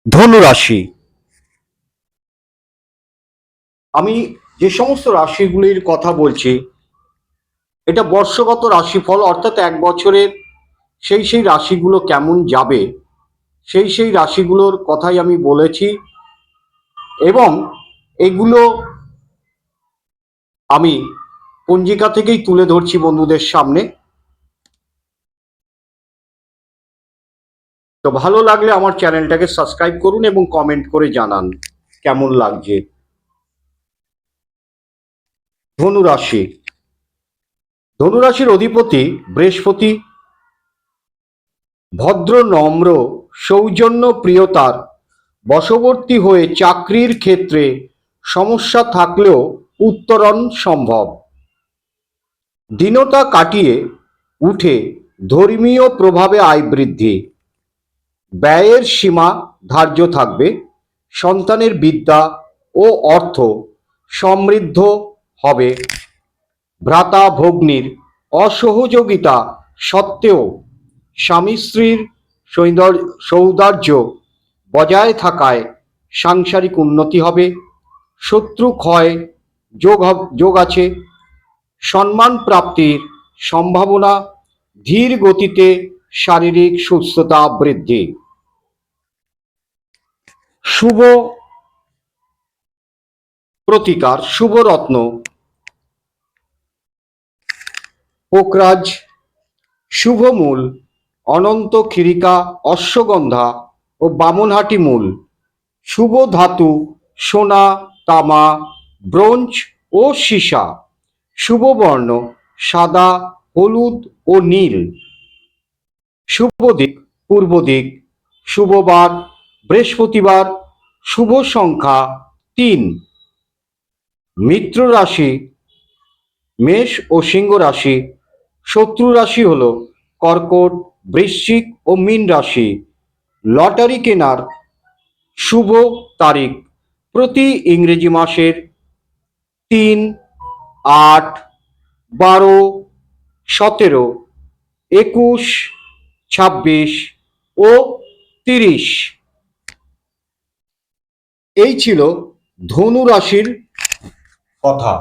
ধনু রাশি। আমি যে সমস্ত রাশিগুলির কথা বলছি এটা বর্ষগত রাশিফল, অর্থাৎ এক বছরের সেই রাশিগুলো কেমন যাবে সেই রাশিগুলোর কথাই আমি বলেছি, এবং এগুলো আমি পঞ্জিকা থেকেই তুলে ধরছি বন্ধুদের সামনে। তো ভালো লাগলে আমার চ্যানেলটাকে সাবস্ক্রাইব করুন এবং কমেন্ট করে জানান কেমন লাগছে। ধনুরাশি। ধনুরাশির অধিপতি বৃহস্পতি ভদ্র, নম্র, সৌজন্য প্রিয়তার বশবর্তী হয়ে চাকরির ক্ষেত্রে সমস্যা থাকলেও উত্তরণ সম্ভব। দীনতা কাটিয়ে উঠে ধর্মীয় প্রভাবে আয় বৃদ্ধি। ব্যয়ের সীমা ধার্য থাকবে। সন্তানের বিদ্যা ও অর্থ সমৃদ্ধ হবে। ভ্রাতা ভগ্নীর অসহযোগিতা সত্ত্বেও স্বামী স্ত্রীর সৌহার্দ্য বজায় থাকায় সাংসারিক উন্নতি হবে। শত্রু ক্ষয় যোগ আছে। সম্মান প্রাপ্তির সম্ভাবনা। ধীর গতিতে শারীরিক সুস্থতা বৃদ্ধি। শুভ প্রতিকার, শুভ রত্ন পোকরাজ, শুভমূল অনন্ত ক্ষীরিকা, অশ্বগন্ধা ও বামনহাটি মূল। শুভ ধাতু সোনা, তামা, ব্রোঞ্জ ও সীসা। শুভ বর্ণ সাদা, হলুদ ও নীল। শুভ দিক পূর্ব দিক। শুভবার বৃহস্পতিবার। শুভ সংখ্যা 3। মিত্র রাশি মেষ ও সিংহ রাশি। শত্রু রাশি হল কর্কট, বৃশ্চিক ও মীন রাশি। লটারি কেনার শুভ তারিখ প্রতি ইংরেজি মাসের 3, 8, 12, 17, 21, 26 ও 30। এই ছিল ধনু রাশির কথা।